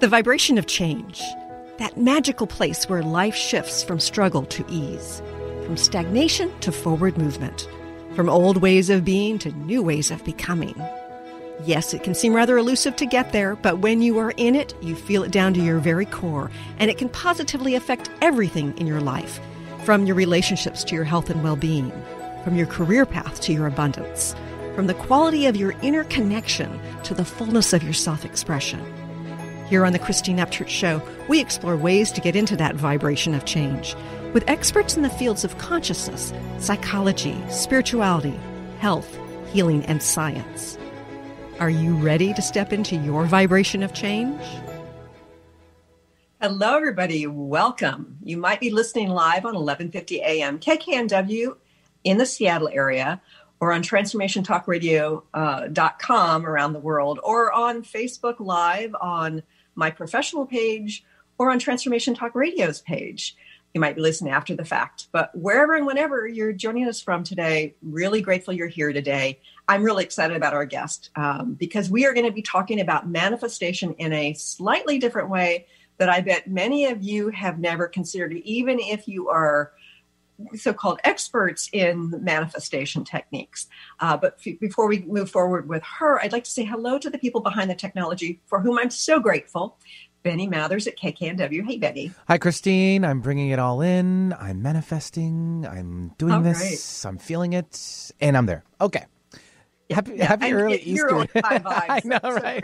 The vibration of change, that magical place where life shifts from struggle to ease, from stagnation to forward movement, from old ways of being to new ways of becoming. Yes, it can seem rather elusive to get there, but when you are in it, you feel it down to your very core, and it can positively affect everything in your life, from your relationships to your health and well-being, from your career path to your abundance, from the quality of your inner connection to the fullness of your self-expression. Here on the Christine Upchurch Show, we explore ways to get into that vibration of change with experts in the fields of consciousness, psychology, spirituality, health, healing, and science. Are you ready to step into your vibration of change? Hello, everybody. Welcome. You might be listening live on 1150 AM KKNW in the Seattle area, or on transformationtalkradio.com around the world, or on Facebook Live on my professional page, or on Transformation Talk Radio's page. You might be listening after the fact, but wherever and whenever you're joining us from today, really grateful you're here today. I'm really excited about our guest because we are going to be talking about manifestation in a slightly different way that I bet many of you have never considered, even if you are so-called experts in manifestation techniques. But before we move forward with her, I'd like to say hello to the people behind the technology for whom I'm so grateful. Benny Mathers at KKNW. Hey, Benny. Hi, Christine. I'm bringing it all in. I'm manifesting. I'm doing this. Right. I'm feeling it. And I'm there. Okay. Happy early Easter. Like high vibes. I know, right?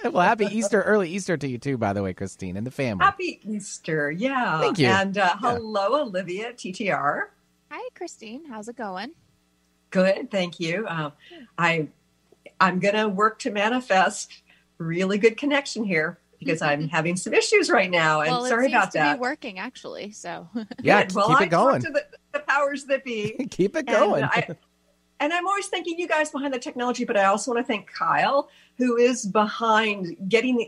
Well, happy Easter, early Easter to you too, by the way, Christine, and the family. Happy Easter, yeah. Thank you. And hello, Olivia, TTR. Hi, Christine. How's it going? Good, thank you. I'm going to work to manifest really good connection here because I'm having some issues right now, and sorry about that. Well, it seems to be working, actually, so. Yeah, well, keep it going. I talked to the powers that be. Keep it going. And I'm always thanking you guys behind the technology, but I also want to thank Kyle, who is behind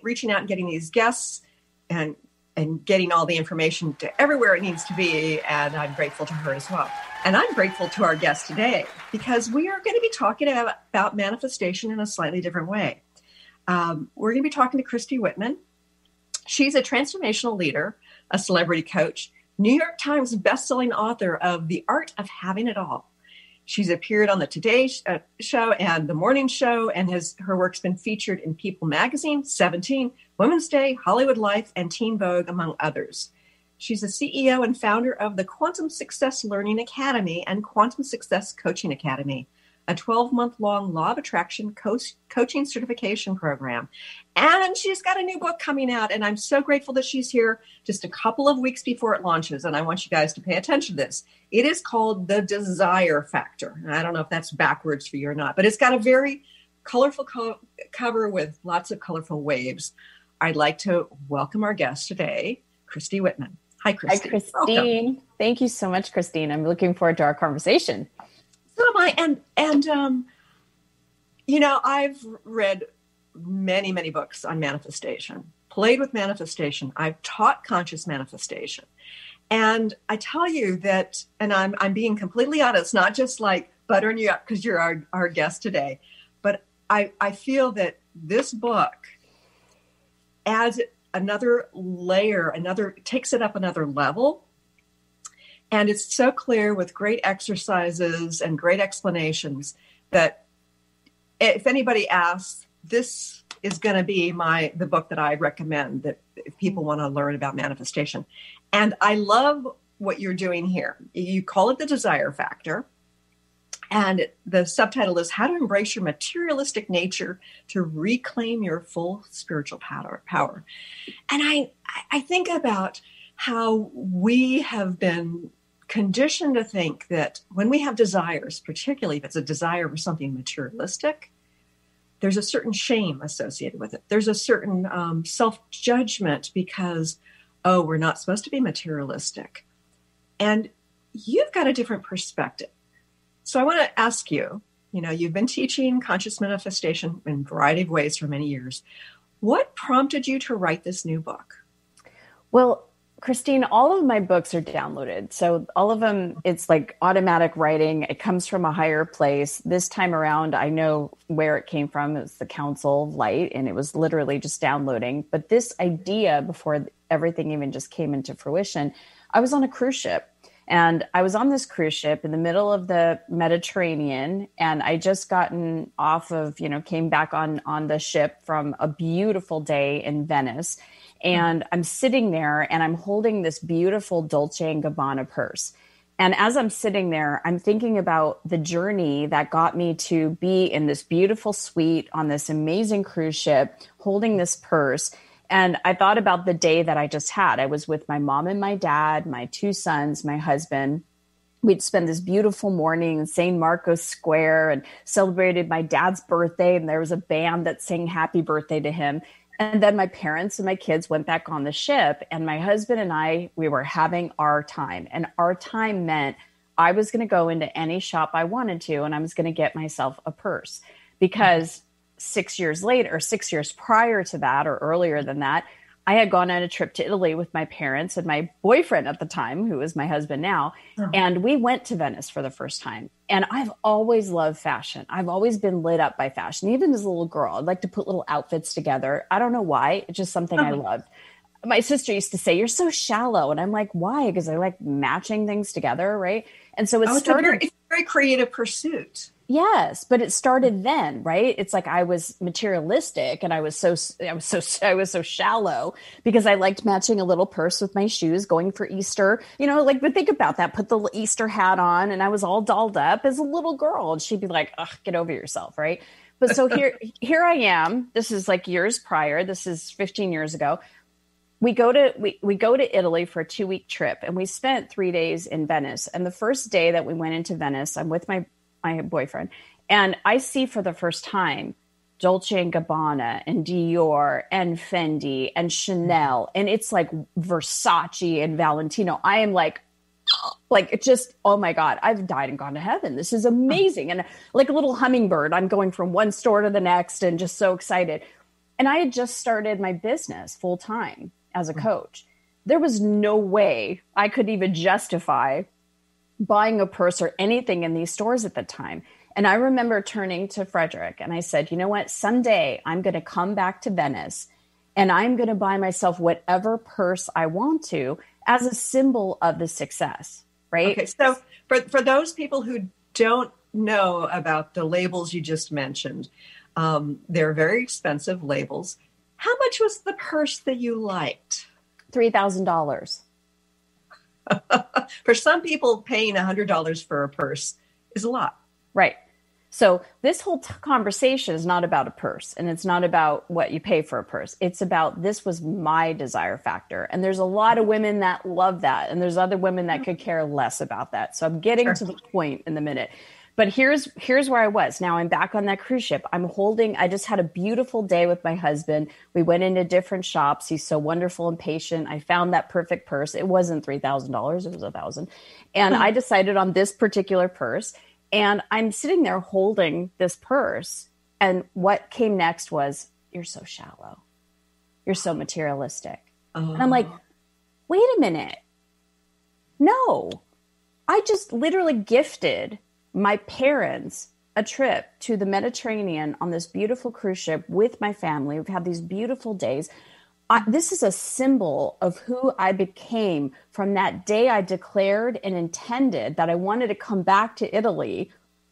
reaching out and getting these guests and getting all the information to everywhere it needs to be. And I'm grateful to her as well. And I'm grateful to our guest today because we are going to be talking about manifestation in a slightly different way. We're going to be talking to Christy Whitman. She's a transformational leader, a celebrity coach, New York Times bestselling author of The Art of Having It All. She's appeared on the Today Show and the Morning Show, and her work's been featured in People Magazine, 17, Women's Day, Hollywood Life, and Teen Vogue, among others. She's the CEO and founder of the Quantum Success Learning Academy and Quantum Success Coaching Academy, a 12-month-long law of attraction coaching certification program. And she's got a new book coming out, and I'm so grateful that she's here just a couple of weeks before it launches, and I want you guys to pay attention to this. It is called The Desire Factor. I don't know if that's backwards for you or not, but it's got a very colorful cover with lots of colorful waves. I'd like to welcome our guest today, Christy Whitman. Hi, Christy. Hi, Christine. Welcome. Thank you so much, Christine. I'm looking forward to our conversation. So am I. And I've read many, many books on manifestation, played with manifestation. I've taught conscious manifestation. And I tell you that, and I'm being completely honest, not just like buttering you up because you're our guest today, but I feel that this book adds another layer, takes it up another level. And it's so clear with great exercises and great explanations that if anybody asks, this is going to be the book that I recommend that if people want to learn about manifestation. And I love what you're doing here. You call it The Desire Factor. And the subtitle is How to Embrace Your Materialistic Nature to Reclaim Your Full Spiritual Power. And I think about how we have been conditioned to think that when we have desires, particularly if it's a desire for something materialistic, there's a certain shame associated with it. There's a certain self-judgment because, we're not supposed to be materialistic. And you've got a different perspective. So I want to ask you, you've been teaching conscious manifestation in a variety of ways for many years. What prompted you to write this new book? Well, Christine, all of my books are downloaded. So all of them, it's like automatic writing. It comes from a higher place. This time around, I know where it came from. It's the Council of Light, and it was literally just downloading. But this idea, before everything even just came into fruition, I was on a cruise ship. And I was on this cruise ship in the middle of the Mediterranean, and I just gotten off of, came back on the ship from a beautiful day in Venice. And I'm sitting there and I'm holding this beautiful Dolce & Gabbana purse. And as I'm sitting there, I'm thinking about the journey that got me to be in this beautiful suite on this amazing cruise ship, holding this purse. And I thought about the day that I just had. I was with my mom and my dad, my 2 sons, my husband. We'd spend this beautiful morning in St. Marcos Square and celebrated my dad's birthday. And there was a band that sang happy birthday to him. And then my parents and my kids went back on the ship, and my husband and I, we were having our time. And our time meant I was going to go into any shop I wanted to, and I was going to get myself a purse. Because 6 years later, or 6 years prior to that, or earlier than that, I had gone on a trip to Italy with my parents and my boyfriend at the time, who is my husband now. And we went to Venice for the first time. And I've always loved fashion. I've always been lit up by fashion. Even as a little girl, I'd like to put little outfits together. I don't know why. It's just something I loved. My sister used to say, "You're so shallow." And I'm like, why? Because I like matching things together, right? And so it's a very creative pursuit. Yes, but it started then, right? It's like I was materialistic, and I was so shallow because I liked matching a little purse with my shoes, going for Easter. But think about that. Put the Easter hat on, and I was all dolled up as a little girl, and she'd be like, "Ugh, get over yourself," right? But so here I am. This is like years prior. This is 15 years ago. We go to Italy for a 2-week trip, and we spent 3 days in Venice. And the first day that we went into Venice, I'm with my boyfriend, and I see for the first time Dolce & Gabbana and Dior and Fendi and Chanel, and it's like Versace and Valentino. I am like it just, oh my God, I've died and gone to heaven. This is amazing. And like a little hummingbird, I'm going from one store to the next and just so excited. And I had just started my business full time as a coach. There was no way I could even justify buying a purse or anything in these stores at the time. And I remember turning to Frederick and I said, "You know what? Someday I'm going to come back to Venice and I'm going to buy myself whatever purse I want to as a symbol of the success." Right. Okay. So for those people who don't know about the labels you just mentioned, they're very expensive labels. How much was the purse that you liked? $3,000. For some people, paying $100 for a purse is a lot. Right. So this whole conversation is not about a purse, and it's not about what you pay for a purse. It's about, this was my desire factor. And there's a lot of women that love that. And there's other women that could care less about that. So I'm getting to the point in a minute. But here's where I was. Now I'm back on that cruise ship. I just had a beautiful day with my husband. We went into different shops. He's so wonderful and patient. I found that perfect purse. It wasn't $3,000. It was $1,000. And I decided on this particular purse. And I'm sitting there holding this purse. And what came next was, "You're so shallow. You're so materialistic." And I'm like, wait a minute. No, I just literally gifted my parents a trip to the Mediterranean on this beautiful cruise ship with my family. We've had these beautiful days. This is a symbol of who I became from that day I declared and intended that I wanted to come back to Italy,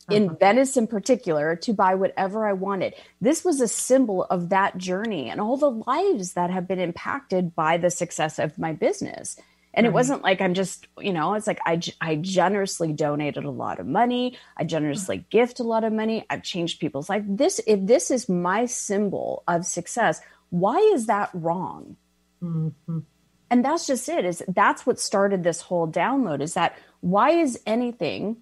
in Venice in particular, to buy whatever I wanted. This was a symbol of that journey and all the lives that have been impacted by the success of my business. And it wasn't like I'm just, it's like I generously donated a lot of money. I generously gift a lot of money. I've changed people's life. If this is my symbol of success, why is that wrong? Mm-hmm. And that's just it. That's what started this whole download, is that why is anything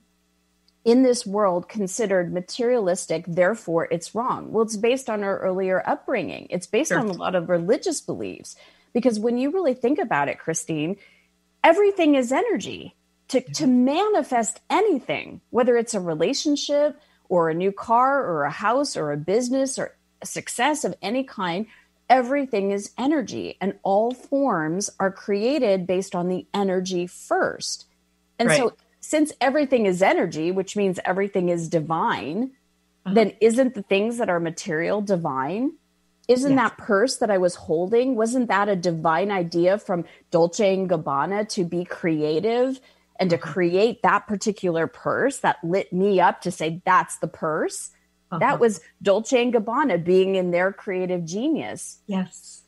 in this world considered materialistic, therefore it's wrong? Well, it's based on our earlier upbringing. It's based on a lot of religious beliefs. Because when you really think about it, Christine, everything is energy. To manifest anything, whether it's a relationship or a new car or a house or a business or a success of any kind, everything is energy, and all forms are created based on the energy first. And so since everything is energy, which means everything is divine, then isn't the things that are material divine? Isn't that purse that I was holding, wasn't that a divine idea from Dolce & Gabbana to be creative and to create that particular purse that lit me up to say, that's the purse? That was Dolce & Gabbana being in their creative genius. Yes.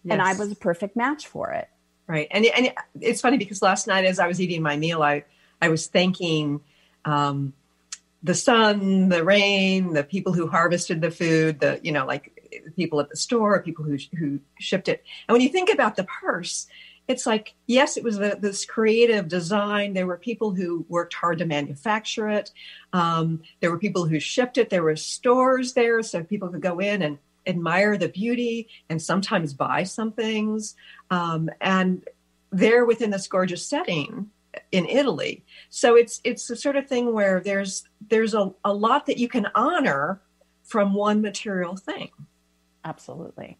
And I was a perfect match for it. Right. And it's funny because last night as I was eating my meal, I was thanking the sun, the rain, the people who harvested the food, like people at the store, people who shipped it. And when you think about the purse, it's like, yes, it was this creative design. There were people who worked hard to manufacture it. There were people who shipped it. There were stores there so people could go in and admire the beauty and sometimes buy some things. And they're within this gorgeous setting in Italy. So it's the sort of thing where there's a lot that you can honor from one material thing. Absolutely.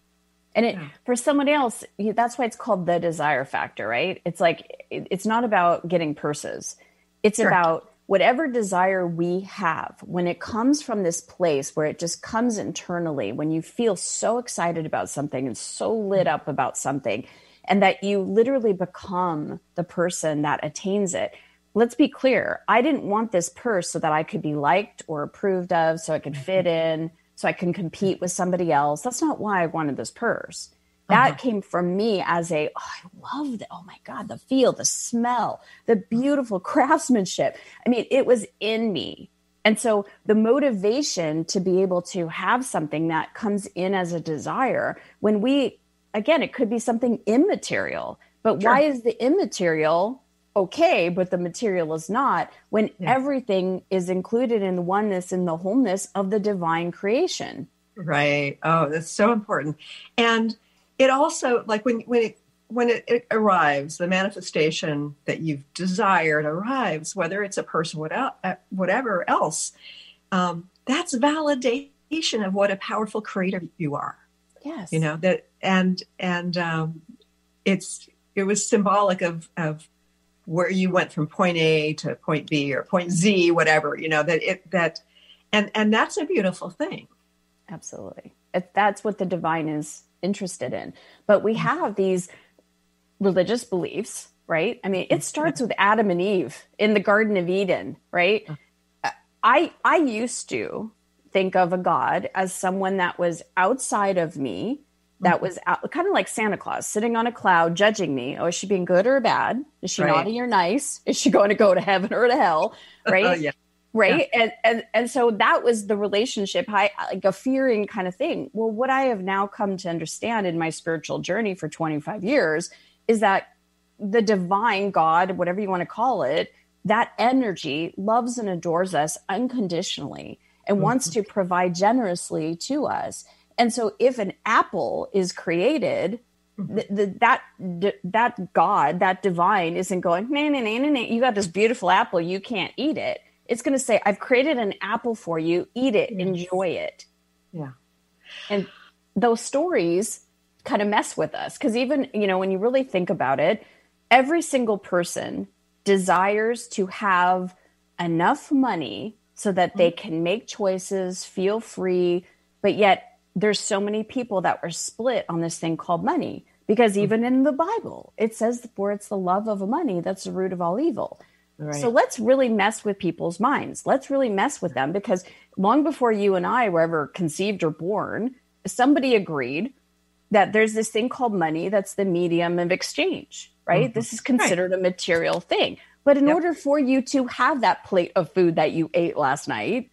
And for someone else, that's why it's called the desire factor, right? It's like, it's not about getting purses. It's about whatever desire we have, when it comes from this place where it just comes internally, when you feel so excited about something and so lit up about something, and that you literally become the person that attains it. Let's be clear. I didn't want this purse so that I could be liked or approved of, so I could fit in, so I can compete with somebody else. That's not why I wanted this purse. That came from me as I love it. Oh my God, the feel, the smell, the beautiful craftsmanship. I mean, it was in me. And so the motivation to be able to have something that comes in as a desire, when again, it could be something immaterial, but why is the immaterial okay, but the material is not, when everything is included in the oneness and the wholeness of the divine creation? Right. Oh, that's so important. And it also, like when it arrives, the manifestation that you've desired arrives, whether it's a person, whatever else, that's validation of what a powerful creator you are. Yes. That, and it was symbolic of where you went from point A to point B or point Z, whatever, and that's a beautiful thing. Absolutely. That's what the divine is interested in. But we have these religious beliefs, right? I mean, it starts with Adam and Eve in the Garden of Eden, right? I used to think of a God as someone that was outside of me, that was kind of like Santa Claus sitting on a cloud judging me. Oh, is she being good or bad? Is she naughty or nice? Is she going to go to heaven or to hell? Right. Right. Yeah. And so that was the relationship, like a fearing kind of thing. Well, what I have now come to understand in my spiritual journey for 25 years is that the divine God, whatever you want to call it, that energy loves and adores us unconditionally and wants to provide generously to us. And so if an apple is created, that God, that divine isn't going, nah, you got this beautiful apple, you can't eat it. It's going to say, I've created an apple for you, eat it, enjoy it. Yeah. And those stories kind of mess with us because even, when you really think about it, every single person desires to have enough money so that they can make choices, feel free, but yet there's so many people that were split on this thing called money, because even in the Bible, it says where it's the love of money, that's the root of all evil. Right. So let's really mess with people's minds. Let's really mess with them, because long before you and I were ever conceived or born, somebody agreed that there's this thing called money that's the medium of exchange, right? This is considered a material thing. But in order for you to have that plate of food that you ate last night,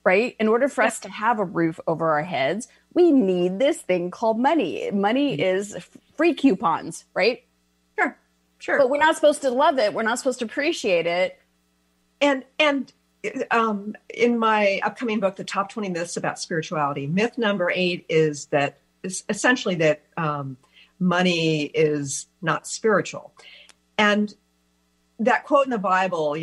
right? In order for us to have a roof over our heads, we need this thing called money. Money is free coupons, right? Sure. But we're not supposed to love it. We're not supposed to appreciate it. And in my upcoming book, The Top 20 Myths About Spirituality, myth number 8 is essentially that money is not spiritual. And that quote in the Bible,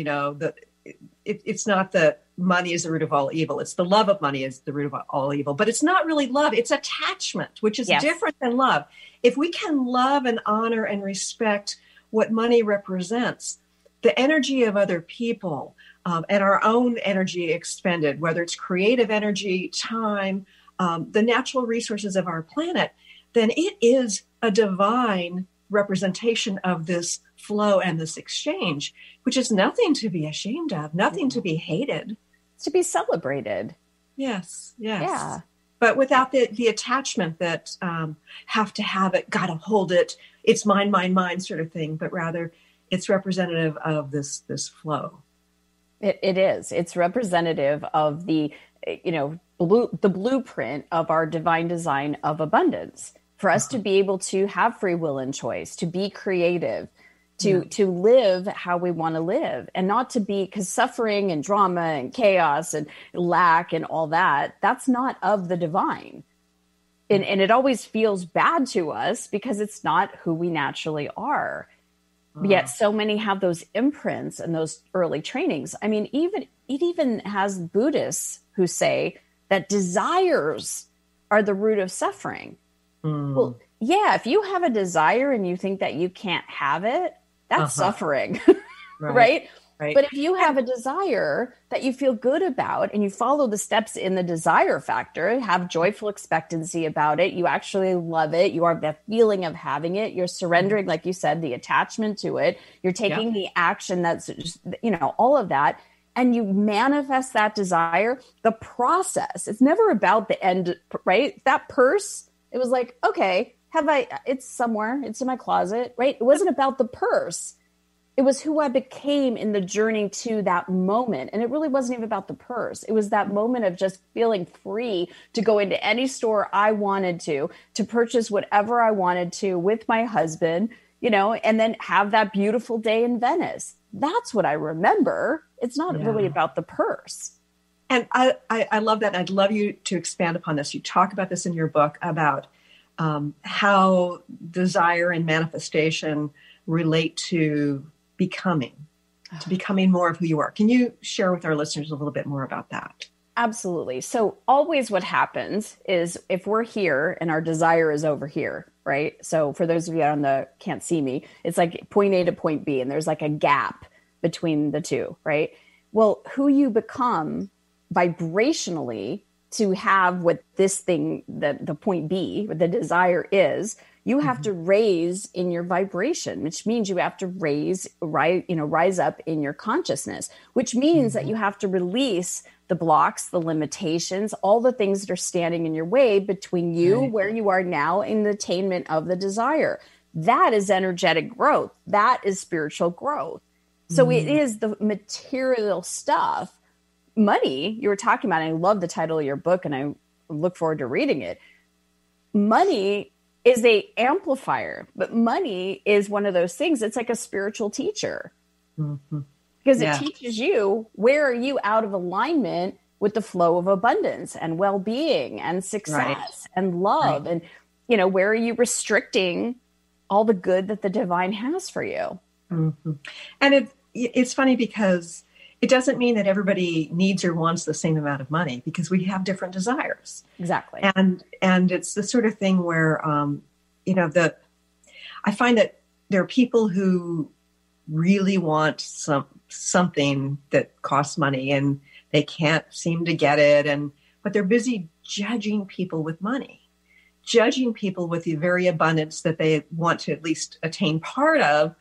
it's not that money is the root of all evil. It's the love of money is the root of all evil. But it's not really love. It's attachment, which is different than love. If we can love and honor and respect what money represents, the energy of other people, and our own energy expended, whether it's creative energy, time, the natural resources of our planet, then it is a divine representation of this flow and this exchange, which is nothing to be ashamed of, nothing to be hated. It's to be celebrated. Yes. Yeah. But without the attachment that have to have it, got to hold it, it's mine sort of thing, but rather it's representative of this flow. It is. It's representative of the blueprint of our divine design of abundance, for us to be able to have free will and choice, to be creative, to live how we want to live, and not to be, because suffering and drama and chaos and lack and all that's not of the divine. And it always feels bad to us because it's not who we naturally are. Yet so many have those imprints and those early trainings. I mean, it even has Buddhists who say that desires are the root of suffering. Well, yeah, if you have a desire and you think that you can't have it, that's suffering, right? But if you have a desire that you feel good about and you follow the steps in the desire factor, have joyful expectancy about it, you actually love it, you are the feeling of having it, you're surrendering, like you said, the attachment to it, you're taking the action that's, just, all of that, and you manifest that desire, the process, it's never about the end, right? That purse, it was like, okay, it's somewhere, it's in my closet, right? It wasn't about the purse. It was who I became in the journey to that moment. And it really wasn't even about the purse. It was that moment of just feeling free to go into any store I wanted to purchase whatever I wanted to with my husband, and then have that beautiful day in Venice. That's what I remember. It's not really about the purse. And I love that. I'd love you to expand upon this. You talk about this in your book about how desire and manifestation relate to becoming more of who you are. Can you share with our listeners a little bit more about that? Absolutely. So always what happens is if we're here and our desire is over here, right? So for those of you can't see me, it's like point A to point B, and there's like a gap between the two, right? Well, who you become vibrationally to have what this thing, the point B, the desire is, you have to raise in your vibration, which means you have to rise up in your consciousness, which means that you have to release the blocks, the limitations, all the things that are standing in your way between you, where you are now, and the attainment of the desire. That is energetic growth. That is spiritual growth. So it is the material stuff. Money, you were talking about, and I love the title of your book, and I look forward to reading it. Money is a amplifier, but money is one of those things. It's like a spiritual teacher because it teaches you, where are you out of alignment with the flow of abundance and well-being and success and love, and where are you restricting all the good that the divine has for you? And it's funny because it doesn't mean that everybody needs or wants the same amount of money, because we have different desires. Exactly. And it's the sort of thing where, I find that there are people who really want something that costs money and they can't seem to get it. But they're busy judging people with money, judging people with the very abundance that they want to at least attain part of.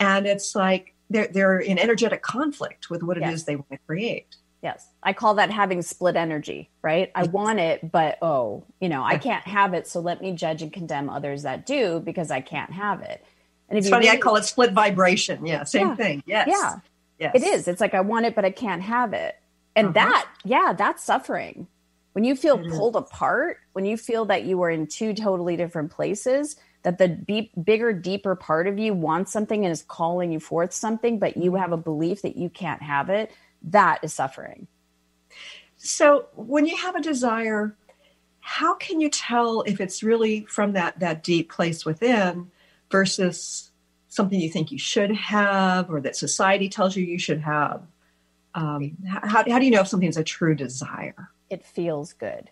And it's like, they're in energetic conflict with what it is they want to create. Yes. I call that having split energy, right? I want it, but, I can't have it. So let me judge and condemn others that do because I can't have it. And it's funny, I call it split vibration. Yeah. Same thing. Yes. Yeah. Yes. It is. It's like, I want it, but I can't have it. And that's suffering. When you feel pulled apart, when you feel that you are in two totally different places, that the bigger, deeper part of you wants something and is calling you forth something, but you have a belief that you can't have it, that is suffering. So when you have a desire, how can you tell if it's really from that deep place within versus something you think you should have or that society tells you should have? how do you know if something's a true desire? It feels good.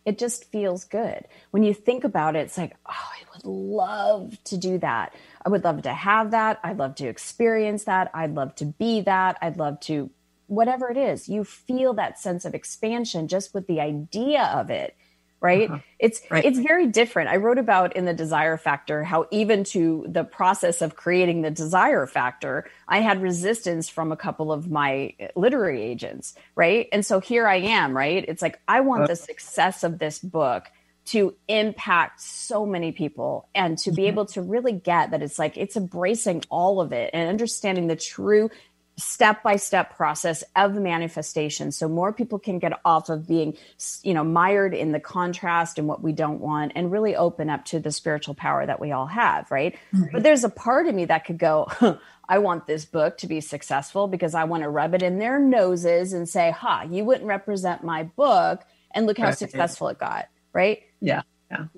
It just feels good. When you think about it, it's like, oh, I would love to do that. I would love to have that. I'd love to experience that. I'd love to be that. I'd love to, whatever it is, you feel that sense of expansion just with the idea of it, right? It's very different. I wrote about in the Desire Factor how even to the process of creating the Desire Factor, I had resistance from a couple of my literary agents, right? And so here I am, right? It's like, I want the success of this book to impact so many people and to be able to really get that it's like, it's embracing all of it and understanding the true step-by-step process of manifestation, so more people can get off of being, mired in the contrast and what we don't want, and really open up to the spiritual power that we all have, right? But there's a part of me that could go, I want this book to be successful because I want to rub it in their noses and say, you wouldn't represent my book, and look how successful it got, right? Yeah.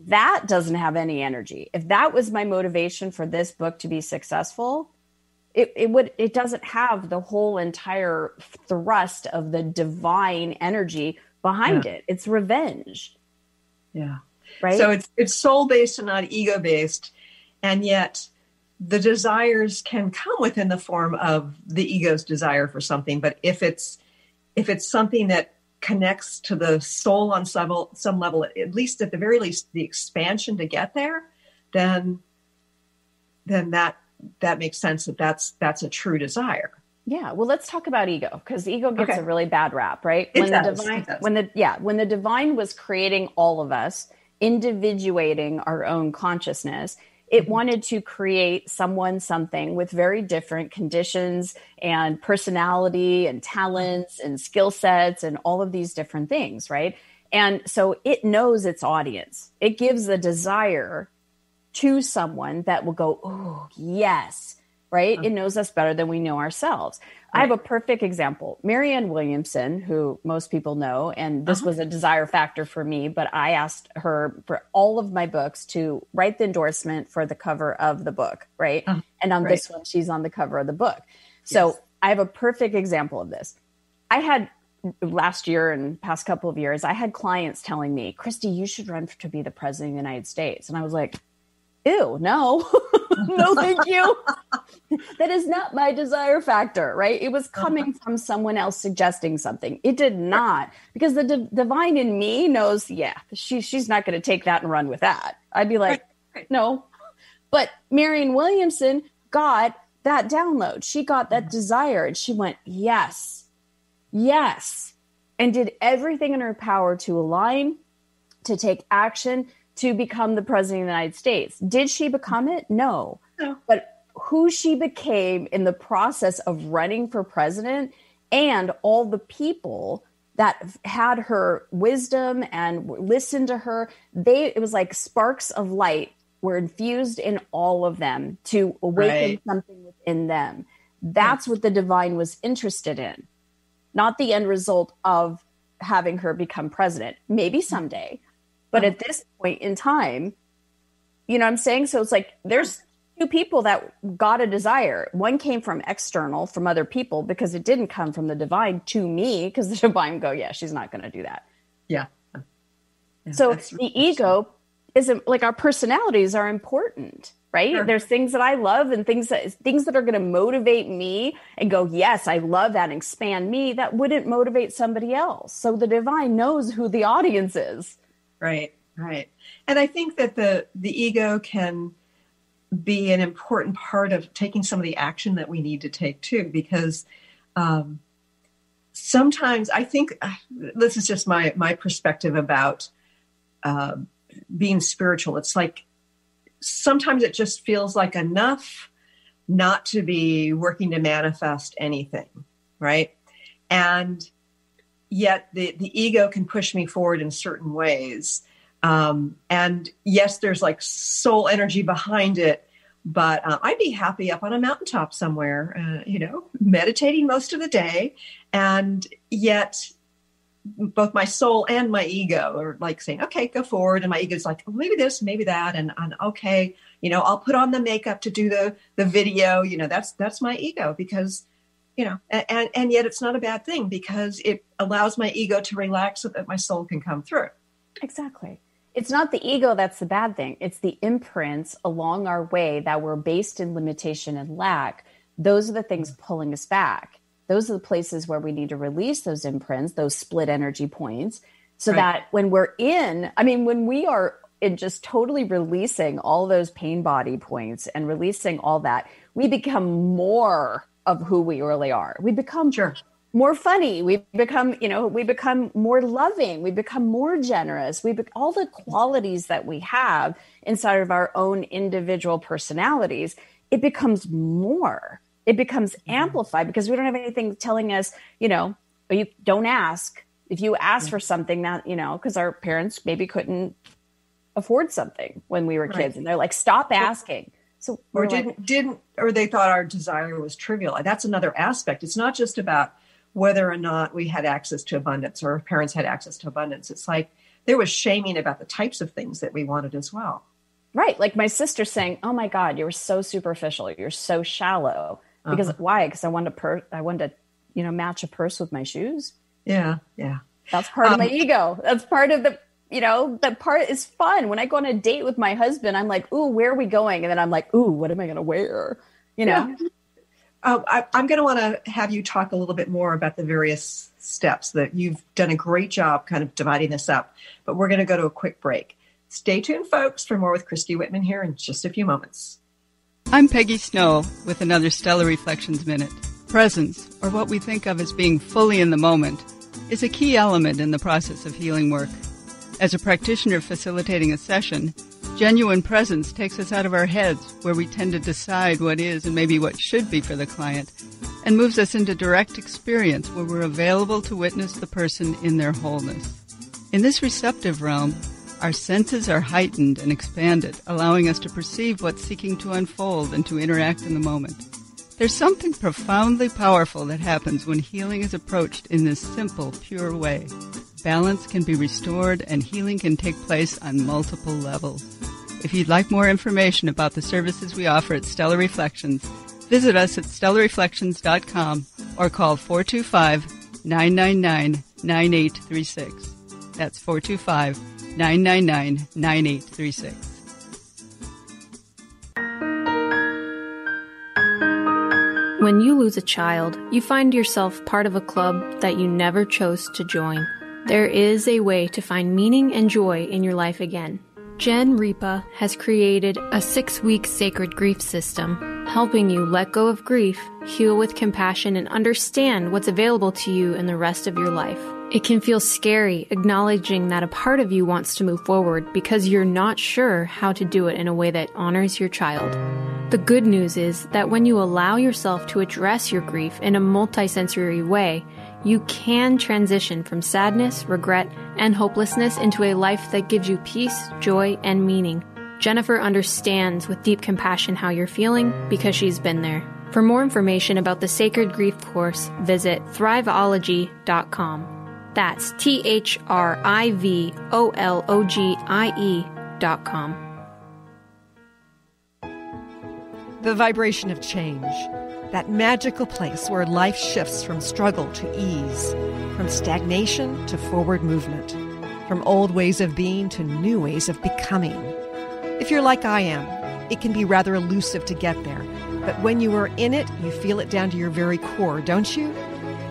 That doesn't have any energy. If that was my motivation for this book to be successful, it doesn't have the whole entire thrust of the divine energy behind it. It's revenge. Yeah. Right. So it's soul based and not ego based. And yet the desires can come within the form of the ego's desire for something. But if it's something that connects to the soul on some level, at least at the very least, the expansion to get there, then that makes sense that's a true desire. Yeah. Well, let's talk about ego, because ego gets a really bad rap, right? When the divine was creating all of us, individuating our own consciousness, it wanted to create something with very different conditions and personality and talents and skill sets and all of these different things, right? And so it knows its audience. It gives a desire to someone that will go, oh, yes, right? It knows us better than we know ourselves. Right. I have a perfect example. Marianne Williamson, who most people know, and this was a desire factor for me, but I asked her for all of my books to write the endorsement for the cover of the book, right? And on this one, she's on the cover of the book. So I have a perfect example of this. I had last year and past couple of years, I had clients telling me, Christy, you should run to be the president of the United States. And I was like, ew, no, no, thank you. That is not my desire factor, right? It was coming from someone else suggesting something. It did not, because the divine in me knows, she's not going to take that and run with that. I'd be like, no. But Marianne Williamson got that download. She got that desire and she went, yes, and did everything in her power to align, to take action, to become the president of the United States. Did she become it? No. But who she became in the process of running for president, and all the people that had her wisdom and listened to her, it was like sparks of light were infused in all of them to awaken something within them. That's what the divine was interested in, not the end result of having her become president. Maybe someday. But at this point in time, you know what I'm saying? So it's like, there's two people that got a desire. One came from external, from other people, because it didn't come from the divine to me, because the divine go, she's not going to do that. Yeah. So the ego isn't like, our personalities are important, right? Sure. There's things that I love and things that are going to motivate me and go, yes, I love that, and expand me, that wouldn't motivate somebody else. So the divine knows who the audience is. Right. And I think that the ego can be an important part of taking some of the action that we need to take too, because sometimes I think, this is just my perspective about being spiritual. It's like, sometimes it just feels like enough not to be working to manifest anything, right? And yet the ego can push me forward in certain ways. And yes, there's like soul energy behind it, but I'd be happy up on a mountaintop somewhere, meditating most of the day. And yet both my soul and my ego are like saying, okay, go forward. And my ego's like, oh, maybe this, maybe that. And okay, I'll put on the makeup to do the video, that's my ego, because and yet it's not a bad thing because it allows my ego to relax so that my soul can come through. Exactly. It's not the ego that's the bad thing. It's the imprints along our way that were based in limitation and lack. Those are the things pulling us back. Those are the places where we need to release those imprints, those split energy points, so that when when we are in just totally releasing all those pain body points and releasing all that, we become more of who we really are. We become more funny. We become more loving. We become more generous. All the qualities that we have inside of our own individual personalities, it becomes more. It becomes amplified because we don't have anything telling us, you don't ask. If you ask for something that, because our parents maybe couldn't afford something when we were kids, and they're like, stop asking. So or they thought our desire was trivial. That's another aspect. It's not just about whether or not we had access to abundance or our parents had access to abundance. It's like there was shaming about the types of things that we wanted as well. Right. Like my sister saying, oh my God, you're so superficial. You're so shallow. Because why? Because I wanted to, match a purse with my shoes. Yeah. Yeah. That's part of my ego. That's part of the, that part is fun. When I go on a date with my husband, I'm like, ooh, where are we going? And then I'm like, ooh, what am I going to wear? Yeah. I'm going to want to have you talk a little bit more about the various steps that you've done a great job kind of dividing this up, but we're going to go to a quick break. Stay tuned, folks, for more with Christy Whitman here in just a few moments. I'm Peggy Snow with another Stellar Reflections Minute. Presence, or what we think of as being fully in the moment, is a key element in the process of healing work. As a practitioner facilitating a session, genuine presence takes us out of our heads, where we tend to decide what is and maybe what should be for the client, and moves us into direct experience where we're available to witness the person in their wholeness. In this receptive realm, our senses are heightened and expanded, allowing us to perceive what's seeking to unfold and to interact in the moment. There's something profoundly powerful that happens when healing is approached in this simple, pure way. Balance can be restored and healing can take place on multiple levels. If you'd like more information about the services we offer at Stellar Reflections, visit us at stellarreflections.com or call 425-999-9836. That's 425-999-9836. When you lose a child, you find yourself part of a club that you never chose to join. There is a way to find meaning and joy in your life again. Jen Ripa has created a 6-week sacred grief system, helping you let go of grief, heal with compassion, and understand what's available to you in the rest of your life. It can feel scary acknowledging that a part of you wants to move forward because you're not sure how to do it in a way that honors your child. The good news is that when you allow yourself to address your grief in a multisensory way, you can transition from sadness, regret, and hopelessness into a life that gives you peace, joy, and meaning. Jennifer understands with deep compassion how you're feeling because she's been there. For more information about the Sacred Grief course, visit thriveology.com. That's THRIVOLOGIE.com. The vibration of change, that magical place where life shifts from struggle to ease, from stagnation to forward movement, from old ways of being to new ways of becoming. If you're like I am, it can be rather elusive to get there, but when you are in it, you feel it down to your very core, don't you?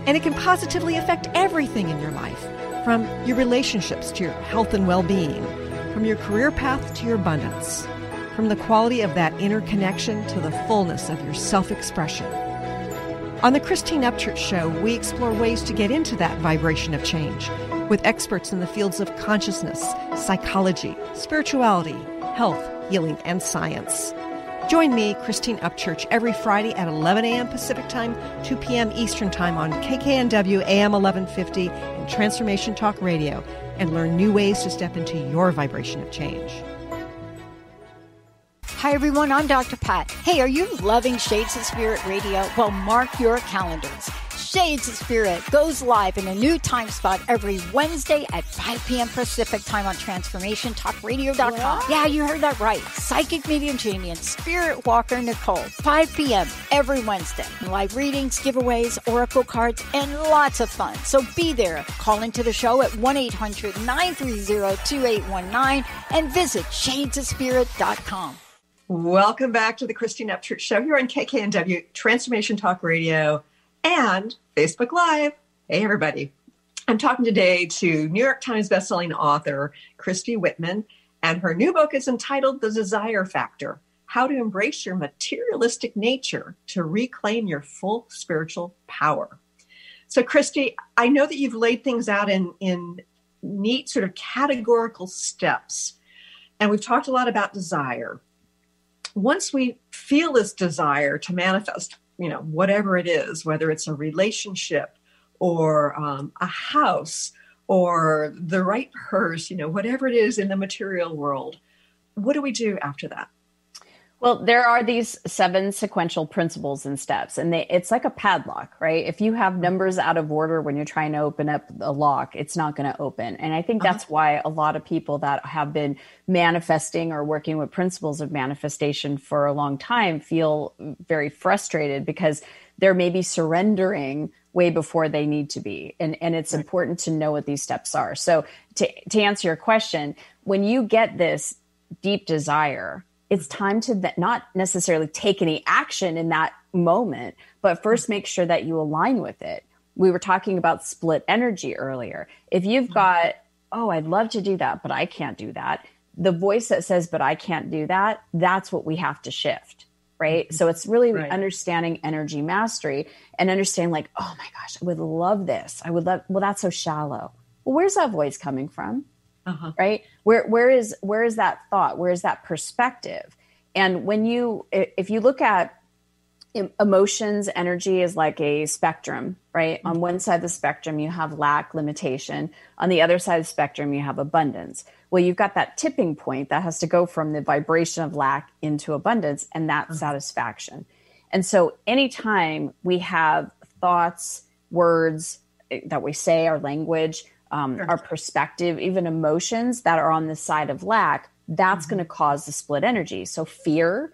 And it can positively affect everything in your life, from your relationships to your health and well-being, from your career path to your abundance, from the quality of that inner connection to the fullness of your self-expression. On the Christine Upchurch Show, we explore ways to get into that vibration of change with experts in the fields of consciousness, psychology, spirituality, health, healing, and science. Join me, Christine Upchurch, every Friday at 11 a.m. Pacific Time, 2 p.m. Eastern Time on KKNW AM 1150 and Transformation Talk Radio, and learn new ways to step into your vibration of change. Hi, everyone. I'm Dr. Pat. Hey, are you loving Shades of Spirit Radio? Well, mark your calendars. Shades of Spirit goes live in a new time spot every Wednesday at 5 p.m. Pacific time on transformationtalkradio.com. Yeah, you heard that right. Psychic medium Jamie and Spirit Walker Nicole, 5 p.m. every Wednesday. Live readings, giveaways, oracle cards, and lots of fun. So be there. Call into the show at 1-800-930-2819 and visit shadesofspirit.com. Welcome back to the Christy Upchurch Show here on KKNW, Transformation Talk Radio, and Facebook Live. Hey, everybody. I'm talking today to New York Times bestselling author Christy Whitman, and her new book is entitled The Desire Factor: How to Embrace Your Materialistic Nature to Reclaim Your Full Spiritual Power. So, Christy, I know that you've laid things out in neat sort of categorical steps, and we've talked a lot about desire. Once we feel this desire to manifest, whatever it is, whether it's a relationship or a house or the right purse, whatever it is in the material world, what do we do after that? Well, there are these 7 sequential principles and steps, and it's like a padlock, right? If you have numbers out of order when you're trying to open up a lock, it's not going to open. And I think that's why a lot of people that have been manifesting or working with principles of manifestation for a long time feel very frustrated, because they're maybe surrendering way before they need to be. And it's important to know what these steps are. So to answer your question, when you get this deep desire, it's time to not necessarily take any action in that moment, but first make sure that you align with it. We were talking about split energy earlier. If you've got, I'd love to do that, but I can't do that. The voice that says, but I can't do that, that's what we have to shift, right? So it's really understanding energy mastery and understand like, oh my gosh, I would love this. Well, that's so shallow. Well, where's that voice coming from? Right? Where is that thought? Where is that perspective? And if you look at emotions, energy is like a spectrum, right? On one side of the spectrum, you have lack, limitation. On the other side of the spectrum, you have abundance. Well, you've got that tipping point that has to go from the vibration of lack into abundance, and that's satisfaction. And so anytime we have thoughts, words that we say, our language, our perspective, even emotions that are on the side of lack, that's going to cause the split energy. So fear,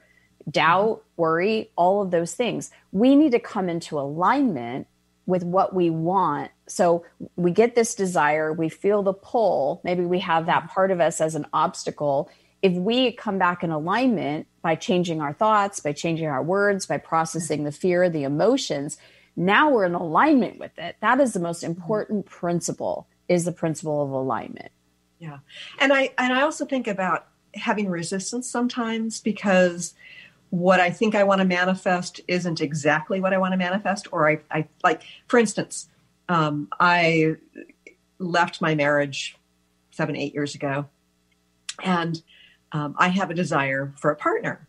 doubt, worry, all of those things. We need to come into alignment with what we want. So we get this desire, we feel the pull, maybe we have that part of us as an obstacle. If we come back in alignment by changing our thoughts, by changing our words, by processing the fear, the emotions, now we're in alignment with it. That is the most important principle, is the principle of alignment. Yeah. And I also think about having resistance sometimes, because what I think I want to manifest isn't exactly what I want to manifest. Or I like, for instance, I left my marriage 7-8 years ago, and I have a desire for a partner.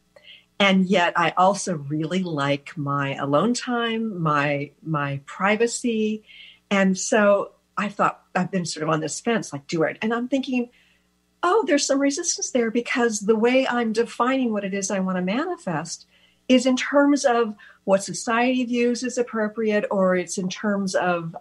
And yet I also really like my alone time, my privacy. And so I thought, I've been sort of on this fence, like, do it. And I'm thinking, there's some resistance there, because the way I'm defining what it is I want to manifest is in terms of what society views as appropriate, or it's in terms of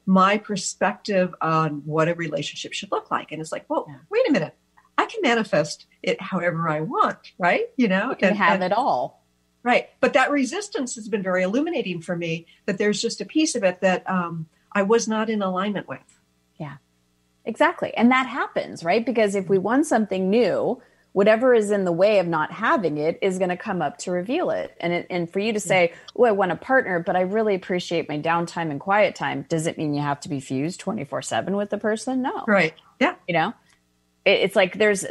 my perspective on what a relationship should look like. And it's like, well, wait a minute. I can manifest it however I want, right? You can have it all. Right. But that resistance has been very illuminating for me, that there's just a piece of it that I was not in alignment with. Yeah, exactly. And that happens, right? Because if we want something new, whatever is in the way of not having it is going to come up to reveal it. And for you to say, I want a partner, but I really appreciate my downtime and quiet time, does it mean you have to be fused 24/7 with the person? No. Right. Yeah. It's like there's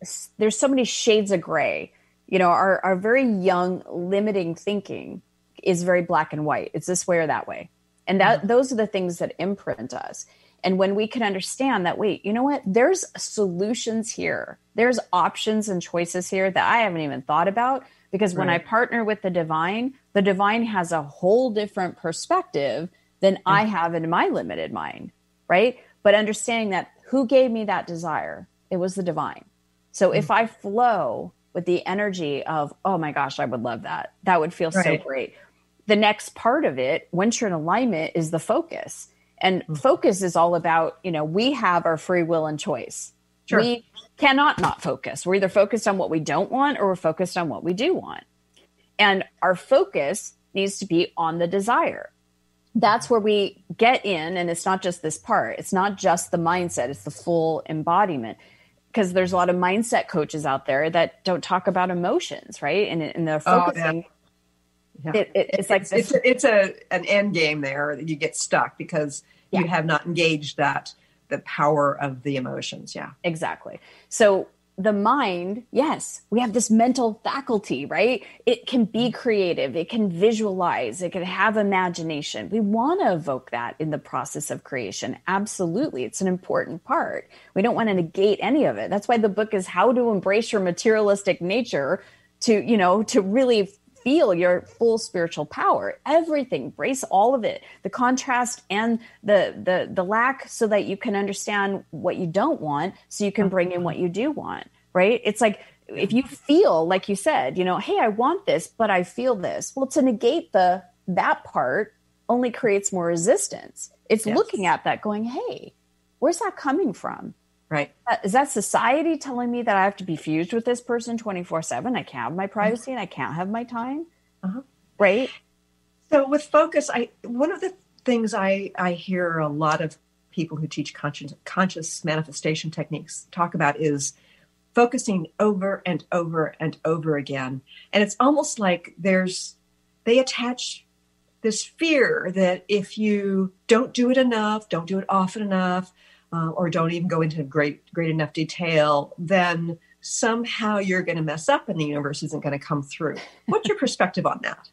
so many shades of gray. Our very young limiting thinking is very black and white. It's this way or that way. And those are the things that imprint us. And when we can understand that, wait, you know what? There's solutions here. There's options and choices here that I haven't even thought about, because when I partner with the divine has a whole different perspective than I have in my limited mind, right? But understanding that who gave me that desire? It was the divine. So if I flow with the energy of, oh my gosh, I would love that. That would feel so great. the next part of it, once you're in alignment, is the focus. And focus is all about, we have our free will and choice. Sure. We cannot not focus. We're either focused on what we don't want or we're focused on what we do want. And our focus needs to be on the desire. That's where we get in. And it's not just this part. It's not just the mindset. It's the full embodiment. Because there's a lot of mindset coaches out there that don't talk about emotions, right? And they're focusing. Oh, yeah. It's like it's an end game there that you get stuck because you have not engaged the power of the emotions. Yeah, exactly. So the mind, yes, we have this mental faculty, right? It can be creative. It can visualize. It can have imagination. We want to evoke that in the process of creation. Absolutely. It's an important part. We don't want to negate any of it. That's why the book is How to Embrace Your Materialistic Nature to really feel your full spiritual power. Everything, embrace all of it, the contrast and the lack, so that you can understand what you don't want, so you can bring in what you do want, right? It's like, if you feel, like you said, hey, I want this, but I feel this. Well, to negate that part only creates more resistance. It's looking at that going, hey, where's that coming from? Right. Is that society telling me that I have to be fused with this person 24/7? I can't have my privacy and I can't have my time. Right. So with focus, one of the things I hear a lot of people who teach conscious manifestation techniques talk about is focusing over and over and over again. And it's almost like they attach this fear that if you don't do it enough, don't do it often enough, or don't even go into great enough detail, then somehow you're going to mess up and the universe isn't going to come through. What's your perspective on that?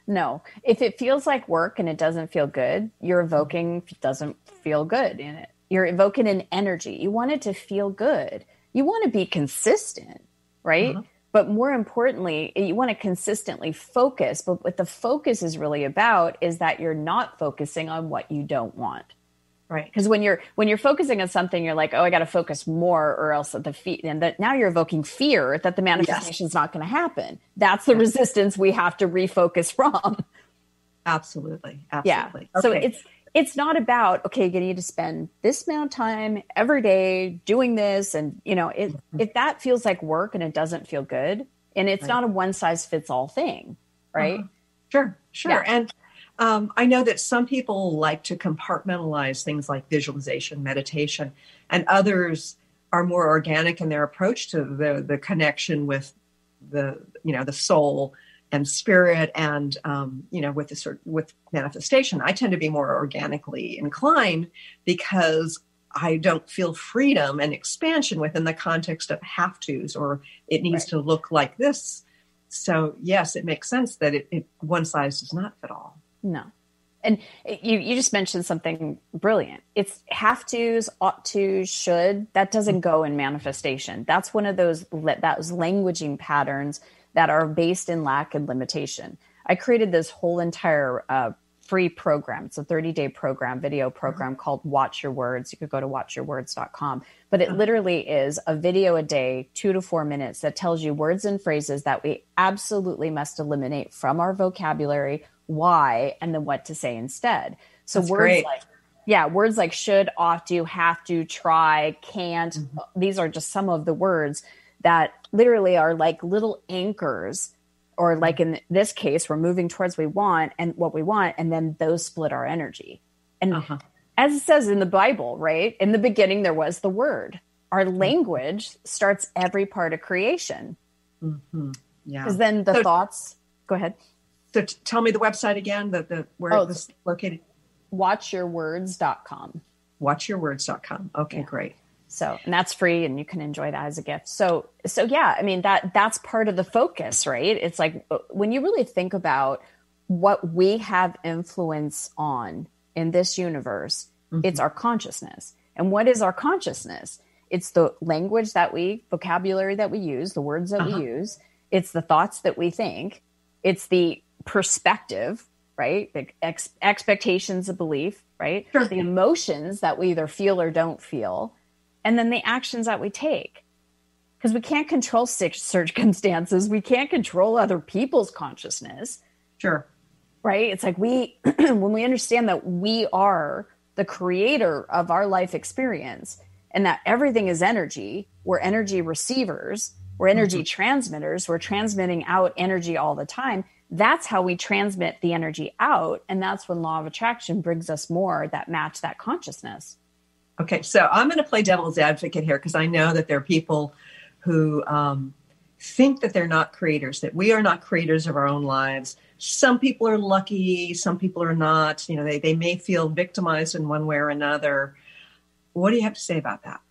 No. If it feels like work and it doesn't feel good, you're evoking doesn't feel good in it. You're evoking an energy. You want it to feel good. You want to be consistent, right? But more importantly, you want to consistently focus. But what the focus is really about is that you're not focusing on what you don't want. Right. Because when you're focusing on something, you're like, oh, I got to focus more or else at the feet. And that now you're evoking fear that the manifestation is not going to happen. That's the resistance we have to refocus from. Absolutely. Yeah. Okay. So it's not about, okay, you need to spend this amount of time every day doing this. And, if that feels like work and it doesn't feel good, and it's not a one size fits all thing. Right. Sure. Yeah. And I know that some people like to compartmentalize things like visualization, meditation, and others are more organic in their approach to the connection with the soul and spirit and, with manifestation. I tend to be more organically inclined because I don't feel freedom and expansion within the context of have tos, or it needs to look like this. So yes, it makes sense that it one size does not fit all. No. And you just mentioned something brilliant. It's have tos, ought to, should. That doesn't go in manifestation. That's one of those languaging patterns that are based in lack and limitation. I created this whole entire free program. It's a 30-day program, video program called Watch Your Words. You could go to watchyourwords.com. But it literally is a video a day, 2 to 4 minutes, that tells you words and phrases that we absolutely must eliminate from our vocabulary, why, and then what to say instead. So that's words great. Words like should, ought to, have to, try, can't. These are just some of the words that literally are like little anchors, or like in this case, we're moving towards what we want, and then those split our energy. And as it says in the Bible, right? In the beginning, there was the word. Our language starts every part of creation. Yeah. Because then the thoughts, go ahead. So tell me the website again, where it was located. Watchyourwords.com. Watchyourwords.com. Okay, great. So, and that's free and you can enjoy that as a gift. So yeah, I mean, that's part of the focus, right? It's like when you really think about what we have influence on in this universe, it's our consciousness. And what is our consciousness? It's the language vocabulary that we use, the words that we use. It's the thoughts that we think. It's the perspective, right? The expectations of belief, right? Sure. The emotions that we either feel or don't feel. And then the actions that we take. Because we can't control circumstances. We can't control other people's consciousness. Sure. right? It's like when we understand that we are the creator of our life experience and that everything is energy, we're energy receivers, we're energy transmitters, we're transmitting out energy all the time. That's how we transmit the energy out. And that's when law of attraction brings us more that match that consciousness. Okay, so I'm going to play devil's advocate here because I know that there are people who think that they're not creators, that we are not creators of our own lives. Some people are lucky, some people are not. You know, they may feel victimized in one way or another. What do you have to say about that?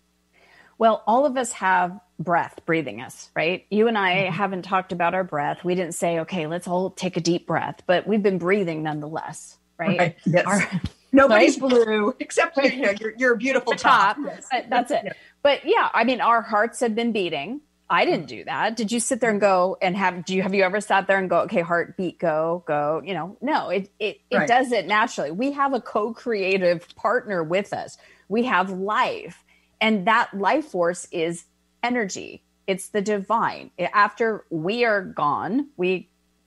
Well, all of us have breath breathing us, right? You and I haven't talked about our breath. We didn't say, okay, let's all take a deep breath, but we've been breathing nonetheless, right? Yes. Nobody's blue, except you're a beautiful top. Yes. But that's it. Yeah. But yeah, I mean, our hearts have been beating. I didn't do that. Did you sit there and go and have you ever sat there and go, okay, heartbeat, go, you know? No, it does it naturally. We have a co-creative partner with us. We have life, and that life force is energy. It's the divine. After we are gone,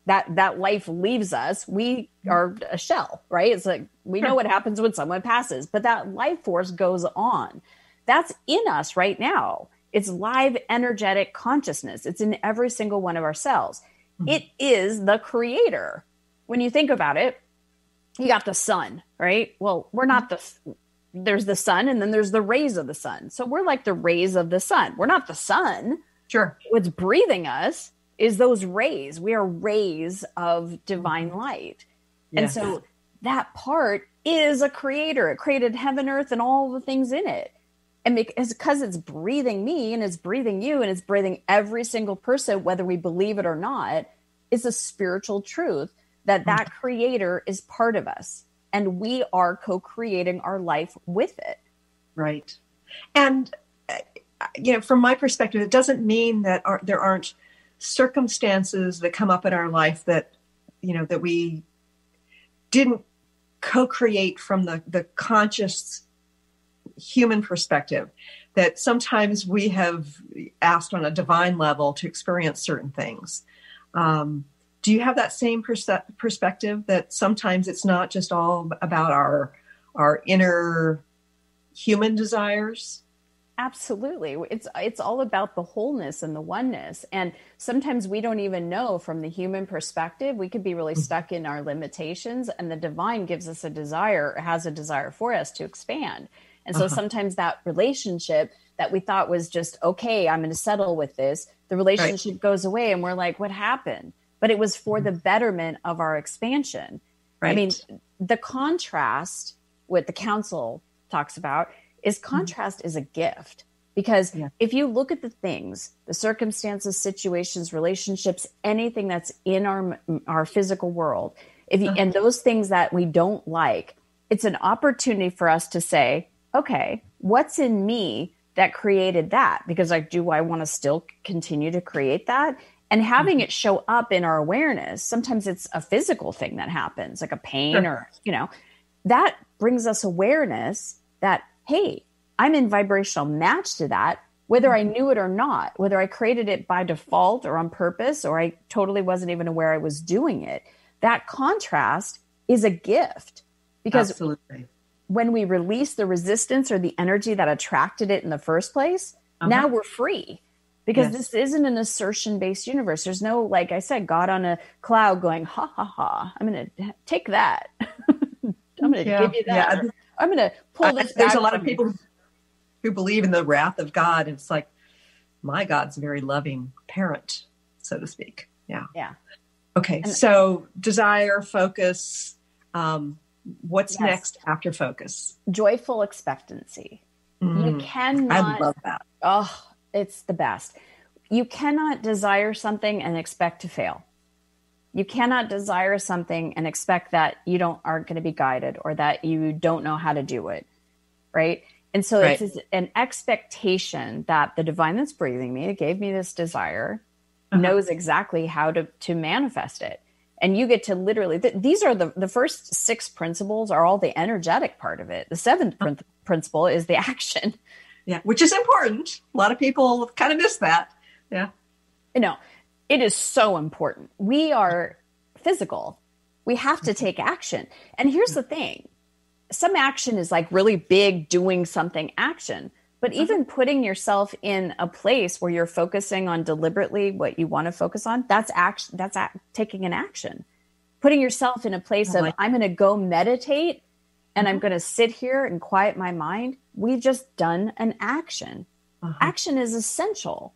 that life leaves us. We are a shell, right? It's like, we know what happens when someone passes, but that life force goes on. That's in us right now. It's live energetic consciousness. It's in every single one of our cells. It is the creator. When you think about it, you got the sun, right? Well, we're not there's the sun and then there's the rays of the sun. So we're like the rays of the sun. We're not the sun. Sure. What's breathing us is those rays. We are rays of divine light. Yes. And so that part is a creator. It created heaven, earth, and all the things in it. And because it's breathing me and it's breathing you and it's breathing every single person, whether we believe it or not, is a spiritual truth that creator is part of us. And we are co-creating our life with it. Right. And, from my perspective, it doesn't mean that there aren't circumstances that come up in our life that, that we didn't co-create from the conscious human perspective, that sometimes we have asked on a divine level to experience certain things. Do you have that same perspective that sometimes it's not just all about our inner human desires? Absolutely. It's all about the wholeness and the oneness. And sometimes we don't even know from the human perspective. We could be really stuck in our limitations, and the divine gives us has a desire for us to expand. And so sometimes that relationship that we thought was just, okay, I'm going to settle with this, the relationship goes away and we're like, what happened? But it was for the betterment of our expansion. Right. I mean, the contrast, what the council talks about, is contrast is a gift. Because if you look at the things, the circumstances, situations, relationships, anything that's in our physical world, and those things that we don't like, it's an opportunity for us to say, okay, what's in me that created that? Because do I want to still continue to create that? And having it show up in our awareness, sometimes it's a physical thing that happens, like a pain or, that brings us awareness that, hey, I'm in vibrational match to that, whether I knew it or not, whether I created it by default or on purpose, or I totally wasn't even aware I was doing it. That contrast is a gift, because absolutely, when we release the resistance or the energy that attracted it in the first place, now we're free. Because this isn't an assertion-based universe. There's no, like I said, God on a cloud going, ha, ha, ha. I'm going to take that. I'm going to give you that. Yeah. I'm going to pull this back. There's a lot of people who believe in the wrath of God. And it's like, my God's a very loving parent, so to speak. Yeah. Yeah. Okay. So desire, focus. What's next after focus? Joyful expectancy. You cannot. I love that. Oh, it's the best. You cannot desire something and expect to fail. You cannot desire something and expect that you aren't going to be guided, or that you don't know how to do it. Right. And so it's an expectation that the divine that's breathing me, that gave me this desire, knows exactly how to manifest it. And you get to literally, these are the first 6 principles are all the energetic part of it. The 7th principle is the action. Yeah, which is important. A lot of people kind of miss that. Yeah. It is so important. We are physical. We have to take action. And here's the thing. Some action is like really big, doing something action. But even putting yourself in a place where you're focusing on deliberately what you want to focus on, that's action. That's taking an action. Putting yourself in a place of, I'm going to go meditate and I'm going to sit here and quiet my mind. We've just done an action. Action is essential.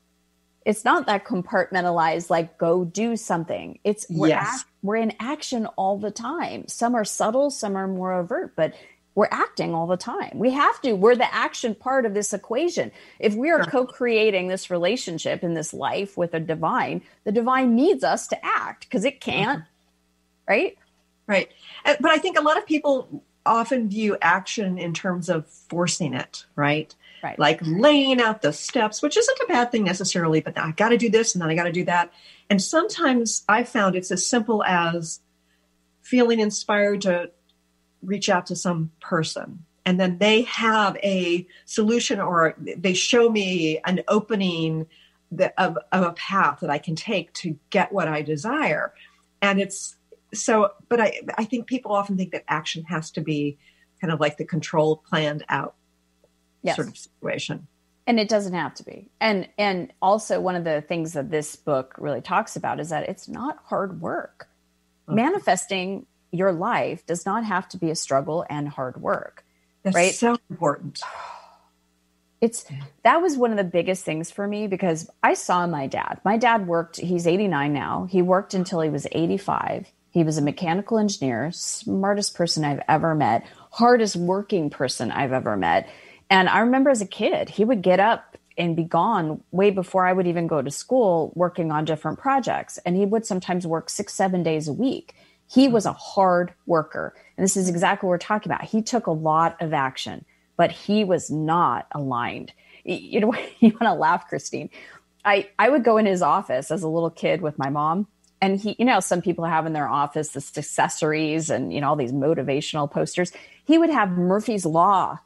It's not that compartmentalized, like go do something. It's we're in action all the time. Some are subtle, some are more overt, but we're acting all the time. We have to. We're the action part of this equation. If we are co-creating this relationship in this life with the divine needs us to act because it can't, right? Right. But I think a lot of people often view action in terms of forcing it, right? Right. Like laying out the steps, which isn't a bad thing necessarily, but I got to do this and then I got to do that. And sometimes I found it's as simple as feeling inspired to reach out to some person and then they have a solution or they show me an opening of a path that I can take to get what I desire. And it's so, but I think people often think that action has to be kind of like the controlled, planned out sort of situation. And it doesn't have to be. And also one of the things that this book really talks about is that it's not hard work. Manifesting your life does not have to be a struggle and hard work. That's right? So important. That was one of the biggest things for me because I saw my dad. My dad worked, he's 89 now. He worked until he was 85. He was a mechanical engineer, smartest person I've ever met, hardest working person I've ever met. And I remember as a kid, he would get up and be gone way before I would even go to school working on different projects. And he would sometimes work 6-7 days a week. He was a hard worker. And this is exactly what we're talking about. He took a lot of action, but he was not aligned. You know, you want to laugh, Christine. I would go in his office as a little kid with my mom. And he, you know, some people have in their office the accessories and, you know, all these motivational posters. He would have Murphy's Law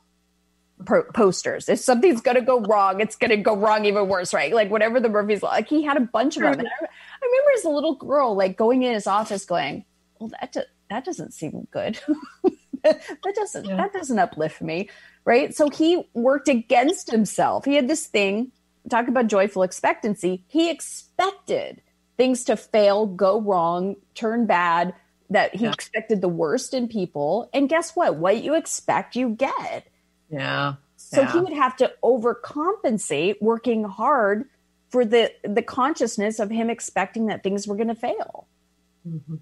posters. If something's going to go wrong, it's going to go wrong even worse, right? Like whatever the Murphy's Law, like he had a bunch of them. And I remember as a little girl, like going in his office going, well, that doesn't seem good. that doesn't uplift me. Right. So he worked against himself. He had this thing, talk about joyful expectancy. He expected things to fail, go wrong, turn bad, that he expected the worst in people. And guess what? What you expect, you get. Yeah. So he would have to overcompensate working hard for the consciousness of him expecting that things were going to fail. Mm-hmm.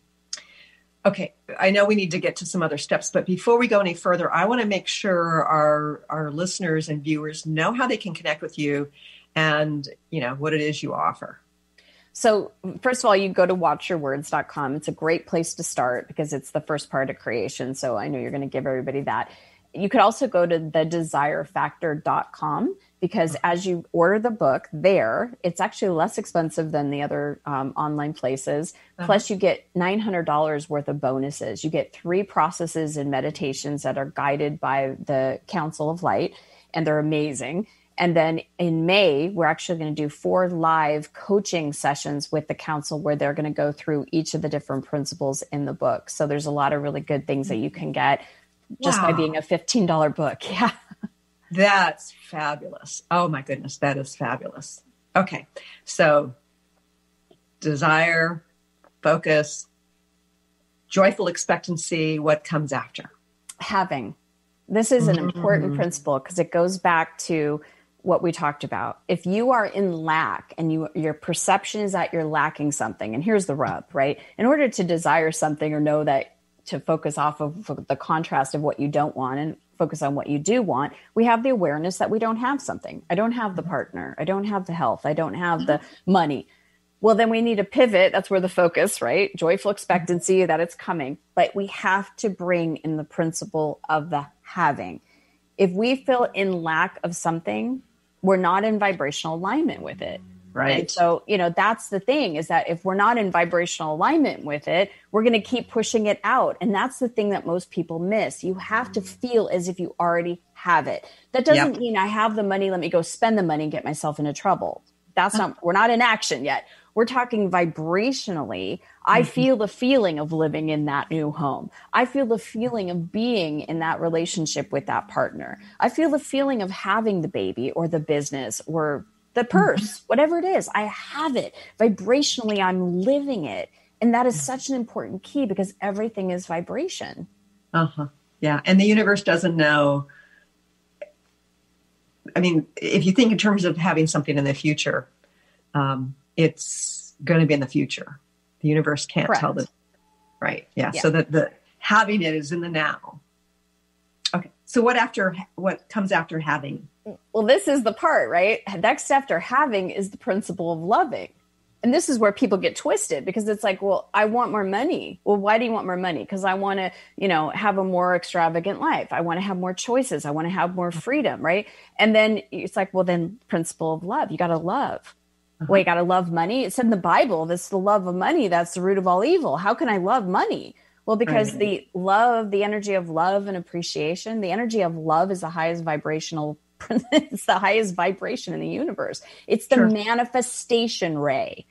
Okay. I know we need to get to some other steps, but before we go any further, I want to make sure our listeners and viewers know how they can connect with you and, you know, what it is you offer. So first of all, you go to watchyourwords.com. It's a great place to start because it's the first part of creation. So I know you're going to give everybody that. You could also go to thedesirefactor.com because as you order the book there, it's actually less expensive than the other online places. Plus you get $900 worth of bonuses. You get 3 processes and meditations that are guided by the Council of Light, and they're amazing. And then in May, we're actually going to do 4 live coaching sessions with the council where they're going to go through each of the different principles in the book. So there's a lot of really good things that you can get just by being a $15 book. Yeah. That's fabulous. Oh my goodness. That is fabulous. Okay. So desire, focus, joyful expectancy, what comes after? Having. This is an important principle because it goes back to what we talked about. If you are in lack and your perception is that you're lacking something, and here's the rub, right? In order to desire something or know that to focus off of the contrast of what you don't want and focus on what you do want, we have the awareness that we don't have something. I don't have the partner. I don't have the health. I don't have the money. Well, then we need to pivot. That's where the focus, right? Joyful expectancy that it's coming. But we have to bring in the principle of the having. If we feel in lack of something, we're not in vibrational alignment with it. Right. And so, you know, that's the thing is that if we're not in vibrational alignment with it, we're going to keep pushing it out. And that's the thing that most people miss. You have to feel as if you already have it. That doesn't mean I have the money. Let me go spend the money and get myself into trouble. That's not, we're not in action yet. We're talking vibrationally. I feel the feeling of living in that new home. I feel the feeling of being in that relationship with that partner. I feel the feeling of having the baby or the business or the purse, whatever it is. I have it. Vibrationally, I'm living it. And that is such an important key because everything is vibration. Yeah. And the universe doesn't know. I mean, if you think in terms of having something in the future, it's going to be in the future. The universe can't tell the right. Yeah. So that the having it is in the now. Okay. So what comes after having? Well, this is the part, right? Next after having is the principle of loving. And this is where people get twisted because it's like, well, I want more money. Well, why do you want more money? Because I want to, have a more extravagant life. I want to have more choices. I want to have more freedom, right? And then it's like, well, then principle of love. You got to love. Well, you got to love money. It said in the Bible, this the love of money. That's the root of all evil. How can I love money? Well, because the energy of love and appreciation, the energy of love is the highest vibrational. It's the highest vibration in the universe. It's the manifestation ray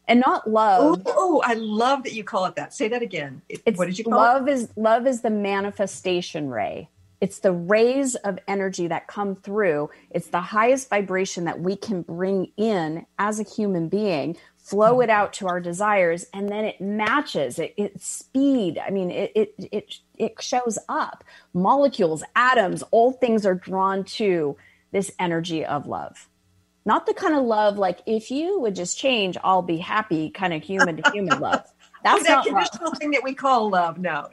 and not love. Oh, I love that you call it that. Say that again. What did you call it? Love is the manifestation ray. It's the rays of energy that come through. It's the highest vibration that we can bring in as a human being, flow it out to our desires, and then it matches it's speed. I mean, it shows up. Molecules, atoms, all things are drawn to this energy of love. Not the kind of love like, if you would just change, I'll be happy kind of human to human love. That's that not conditional thing that we call love. No.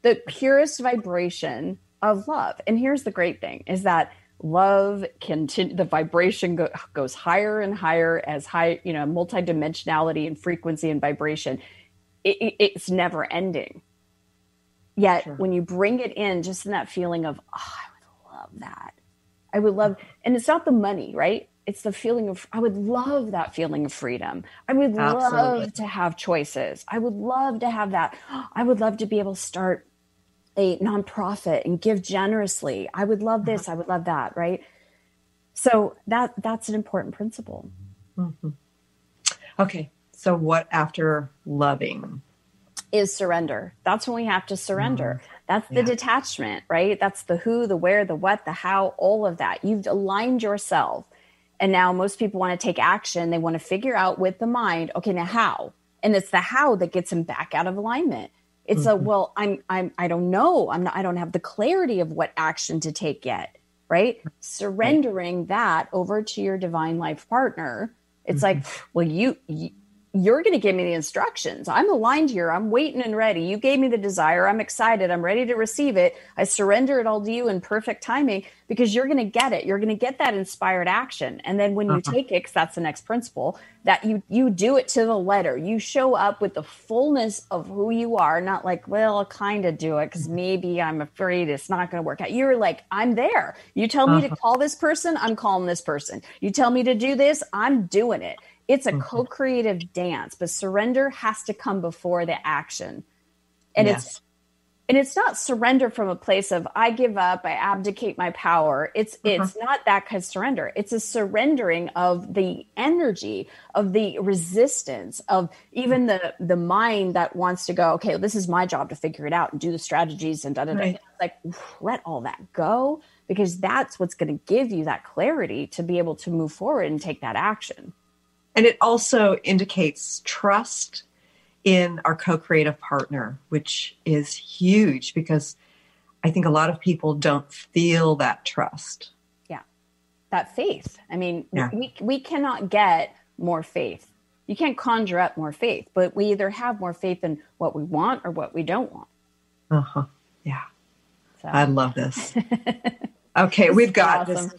The purest vibration of love. And here's the great thing is that love the vibration goes higher and higher as high, multidimensionality and frequency and vibration. It's never ending. Yet when you bring it in just in that feeling of, I would love that. I would love, and it's not the money, right? It's the feeling of, I would love that feeling of freedom. I would love to have choices. I would love to have that. I would love to be able to start a nonprofit and give generously. I would love this. I would love that. Right. So that's an important principle. Okay. So what after loving? Is surrender. That's when we have to surrender. That's the detachment, right? That's the who, the where, the what, the how, all of that. You've aligned yourself. And now most people want to take action. They want to figure out with the mind, okay, now how? And it's the how that gets them back out of alignment. It's I don't know. I don't have the clarity of what action to take yet, right? Surrendering that over to your divine life partner. It's like, well, you're going to give me the instructions. I'm aligned here. I'm waiting and ready. You gave me the desire. I'm excited. I'm ready to receive it. I surrender it all to you in perfect timing because you're going to get it. You're going to get that inspired action. And then when you take it, because that's the next principle, that you do it to the letter. You show up with the fullness of who you are, not like, well, I'll kind of do it because maybe I'm afraid it's not going to work out. You're like, I'm there. You tell me to call this person, I'm calling this person. You tell me to do this, I'm doing it. It's a co-creative dance, but surrender has to come before the action. And it's not surrender from a place of I give up, I abdicate my power. It's not that kind of surrender. It's a surrendering of the energy, of the resistance, of even the mind that wants to go, okay, well, this is my job to figure it out and do the strategies and Right. Like, let all that go, because that's what's going to give you that clarity to be able to move forward and take that action. And it also indicates trust in our co-creative partner, which is huge because I think a lot of people don't feel that trust. Yeah. That faith. I mean, we cannot get more faith. You can't conjure up more faith, but we either have more faith in what we want or what we don't want. Yeah. So. I love this. Okay. We've got this.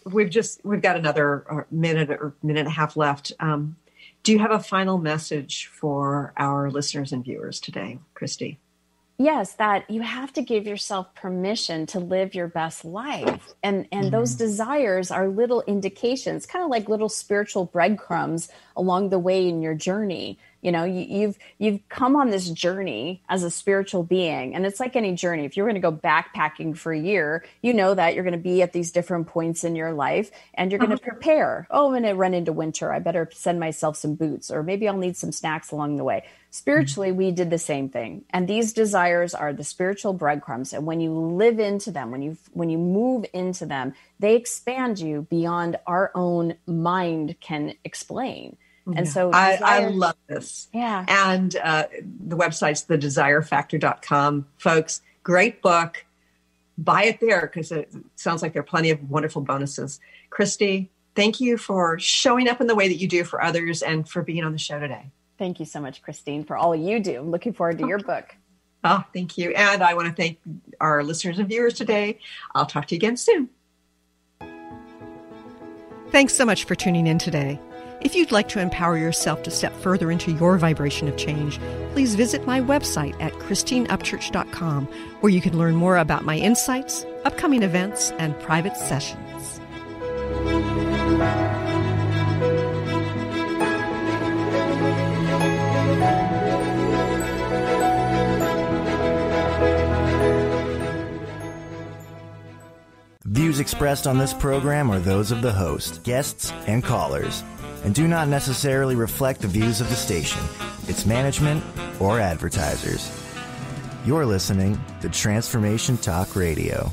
We've got another minute or minute and a half left. Do you have a final message for our listeners and viewers today, Christy? Yes, that you have to give yourself permission to live your best life. And those desires are little indications, kind of like little spiritual breadcrumbs along the way in your journey You've come on this journey as a spiritual being, and it's like any journey. If you're going to go backpacking for a year, you know that you're going to be at these different points in your life, and you're going to prepare. Oh, I'm going to run into winter. I better send myself some boots, or maybe I'll need some snacks along the way. Spiritually, we did the same thing. And these desires are the spiritual breadcrumbs. And when you live into them, when you move into them, they expand you beyond our own mind can explain. And so I love this. Yeah. And the website's thedesirefactor.com. Folks, great book. Buy it there because it sounds like there are plenty of wonderful bonuses. Christy, thank you for showing up in the way that you do for others and for being on the show today. Thank you so much, Christine, for all you do. I'm looking forward to your book. Oh, thank you. And I want to thank our listeners and viewers today. I'll talk to you again soon. Thanks so much for tuning in today. If you'd like to empower yourself to step further into your vibration of change, please visit my website at christineupchurch.com, where you can learn more about my insights, upcoming events, and private sessions. Views expressed on this program are those of the host, guests, and callers, and do not necessarily reflect the views of the station, its management, or advertisers. You're listening to Transformation Talk Radio.